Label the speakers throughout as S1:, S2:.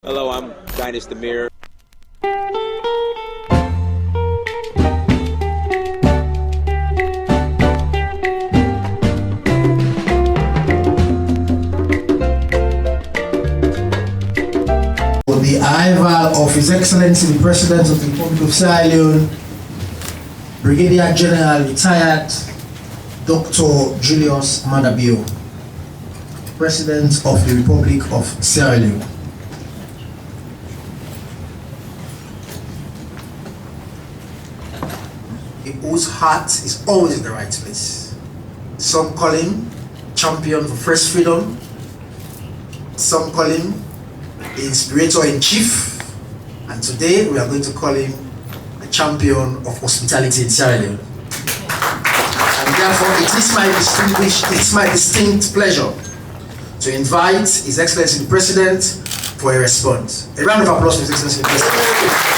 S1: Hello, I'm amirdynast Amir.
S2: The arrival of His Excellency the President of the Republic of Sierra Leone, Brigadier General retired Dr. Julius Maada, President of the Republic of Sierra Leone. A whose heart is always in the right place. Some call him champion for first freedom. Some call him the inspirator in chief. And today we are going to call him the champion of hospitality in Sierra Leone. And therefore it is my distinct pleasure to invite His Excellency the President for a response. A round of applause for His Excellency the President.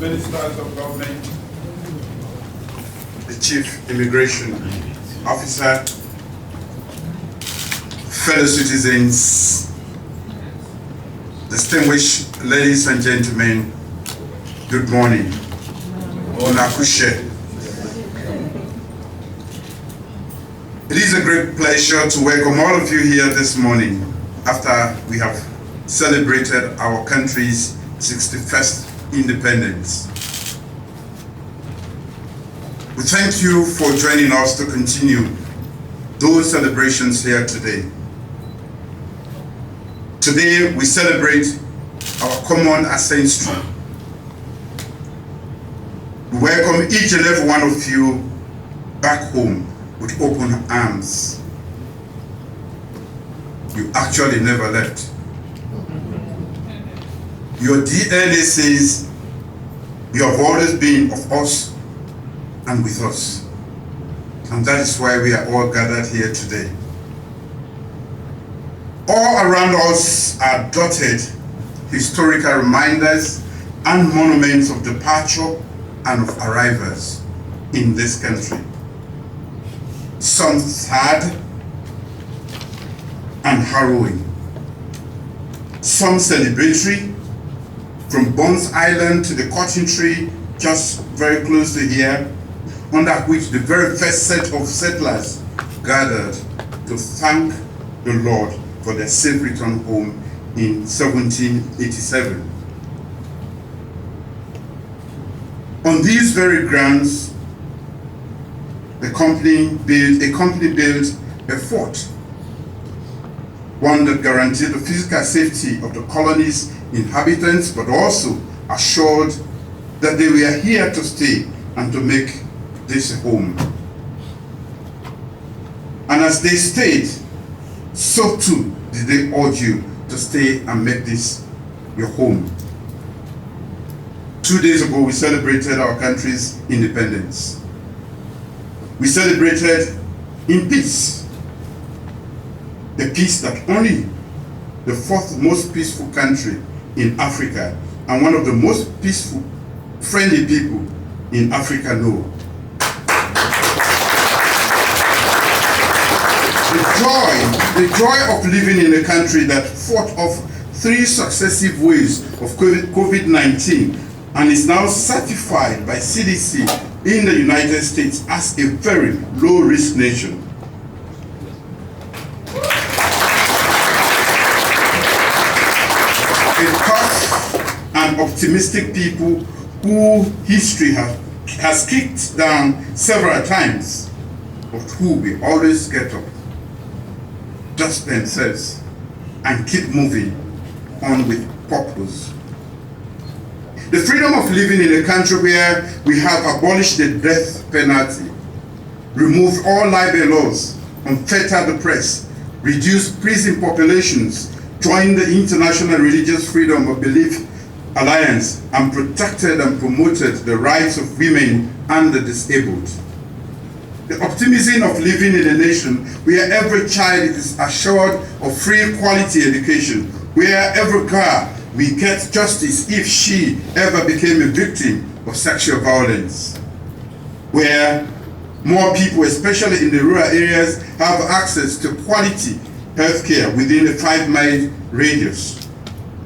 S3: Ministers of Government, the Chief Immigration Officer, fellow citizens, distinguished ladies and gentlemen, good morning. Onakushe. It is a great pleasure to welcome all of you here this morning after we have celebrated our country's 61st independence. We thank you for joining us to continue those celebrations here today. Today we celebrate our common ancestry. We welcome each and every one of you back home with open arms. You actually never left. Your DNA says you have always been of us and with us. And that is why we are all gathered here today. All around us are dotted historical reminders and monuments of departure and of arrivals in this country. Some sad and harrowing, some celebratory, from Bones Island to the cotton tree just very close to here, under which the very first set of settlers gathered to thank the Lord for their safe return home in 1787. On these very grounds, a company built a fort, one that guaranteed the physical safety of the colony's inhabitants, but also assured that they were here to stay and to make this a home. And as they stayed, so too did they urge you to stay and make this your home. 2 days ago, we celebrated our country's independence. We celebrated in peace, the peace that only the fourth most peaceful country in Africa and one of the most peaceful, friendly people in Africa know. The joy of living in a country that fought off 3 successive waves of COVID-19 and is now certified by CDC in the United States as a very low-risk nation. A tough and optimistic people who history has kicked down several times, but who will always get up, dust themselves, and keep moving on with purpose. The freedom of living in a country where we have abolished the death penalty, removed all libel laws, unfettered the press, reduced prison populations, joined the International Religious Freedom of Belief Alliance, and protected and promoted the rights of women and the disabled. The optimism of living in a nation where every child is assured of free quality education, where every girl will get justice if she ever became a victim of sexual violence, where more people, especially in the rural areas, have access to quality healthcare within a 5-mile radius,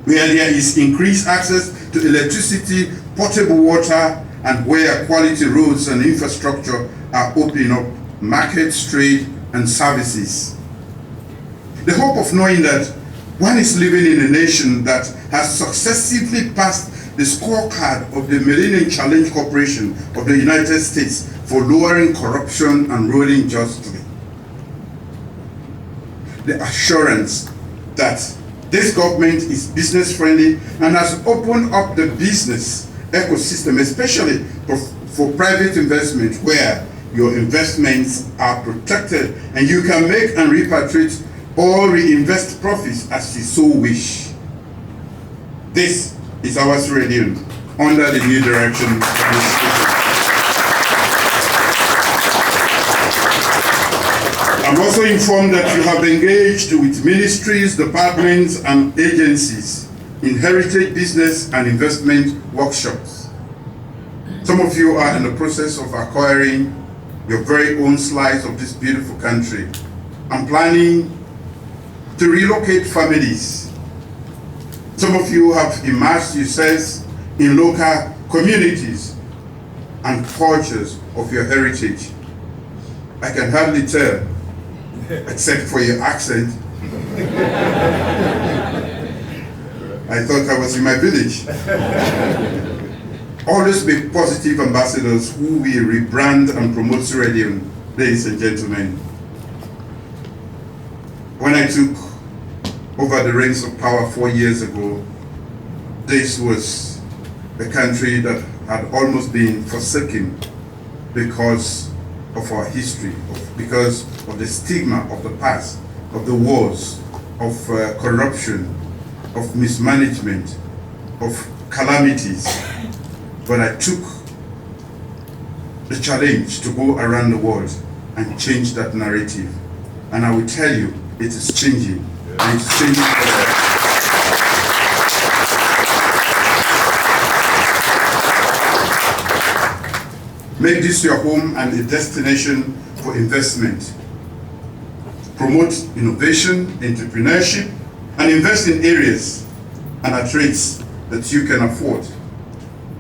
S3: where there is increased access to electricity, potable water, and where quality roads and infrastructure are opening up markets, trade, and services. The hope of knowing that one is living in a nation that has successively passed the scorecard of the Millennium Challenge Corporation of the United States for lowering corruption and ruling justly. The assurance that this government is business friendly and has opened up the business ecosystem, especially for private investment, where your investments are protected and you can make and repatriate or reinvest profits as you so wish. This is our Sierra Leone under the new direction administration. I'm also informed that you have engaged with ministries, departments, and agencies in heritage business and investment workshops. Some of you are in the process of acquiring your very own slice of this beautiful country and planning to relocate families. Some of you have immersed yourselves in local communities and cultures of your heritage. I can hardly tell, except for your accent. I thought I was in my village. Always be positive ambassadors who will rebrand and promote Sierra Leone, ladies and gentlemen. When I took over the reins of power 4 years ago, this was a country that had almost been forsaken because of our history, because of the stigma of the past, of the wars, of corruption, of mismanagement, of calamities. But I took the challenge to go around the world and change that narrative. And I will tell you, it is changing. And it's changing for the better. Make this your home and a destination for investment. Promote innovation, entrepreneurship, and invest in areas and at rates that you can afford.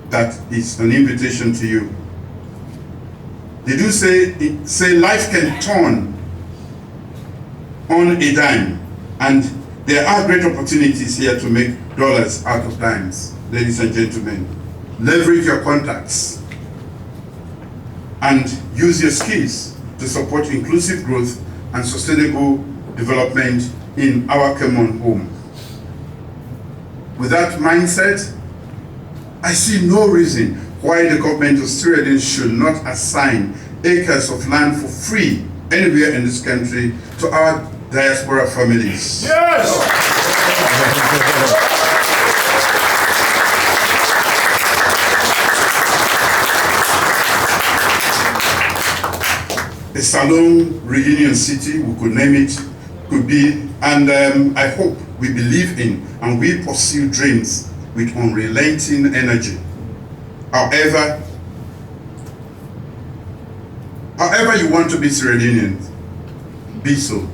S3: That is an invitation to you. They do say life can turn on a dime, and there are great opportunities here to make dollars out of dimes, ladies and gentlemen. Leverage your contacts and use your skills to support inclusive growth and sustainable development in our common home. With that mindset, I see no reason why the government of Sierra Leone should not assign acres of land for free anywhere in this country to our diaspora families.
S4: Yes!
S3: A Salon reunion city, we could name it, could be, and I hope we believe in and we pursue dreams with unrelenting energy. However you want to be Sierra Leonean, be so.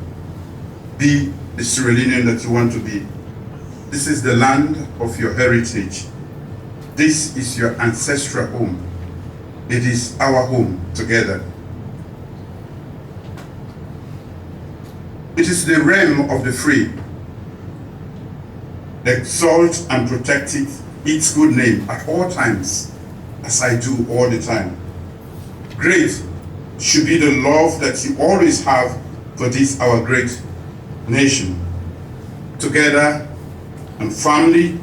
S3: Be the Sierra Leonean that you want to be. This is the land of your heritage. This is your ancestral home. It is our home together. It is the realm of the free. Exalt and protect its good name at all times, as I do all the time. Great should be the love that you always have for this our great nation. Together and family,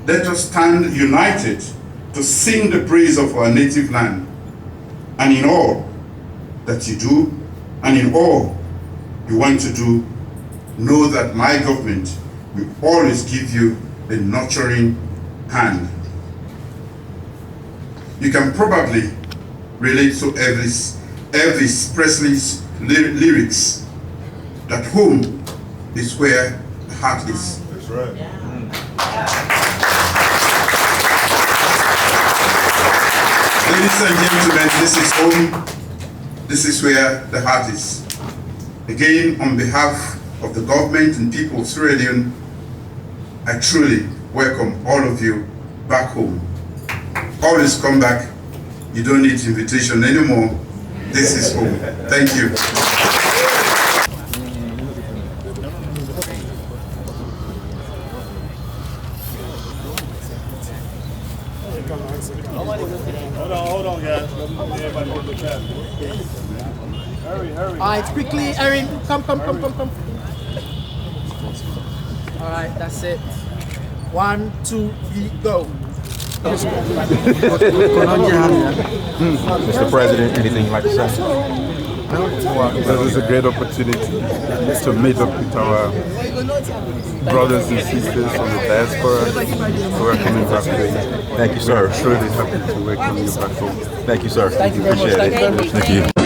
S3: let us stand united to sing the praise of our native land. And in all that you do, and in all you want to do, know that my government will always give you a nurturing hand. You can probably relate to Elvis Elvis Presley's lyrics that home is where the heart is.
S4: That's right.
S3: Ladies and gentlemen, this is home. This is where the heart is. Again, on behalf of the government and people of Sierra Leone, I truly welcome all of you back home. Always come back. You don't need invitation anymore. This is home. Thank you.
S4: Hold on, guys. Everybody hold the cap. Hurry.
S5: All right, quickly, Erin, come. All right, that's it. 1, 2, 3, go.
S6: Mr. President, anything you'd like to say?
S7: This is a great opportunity to meet up with our brothers and sisters from the diaspora who are coming back home.
S6: Thank you, sir.
S7: We're truly happy to welcome you back home.
S6: Thank you, sir.
S5: Thank you very much.
S6: Appreciate it. Thank you.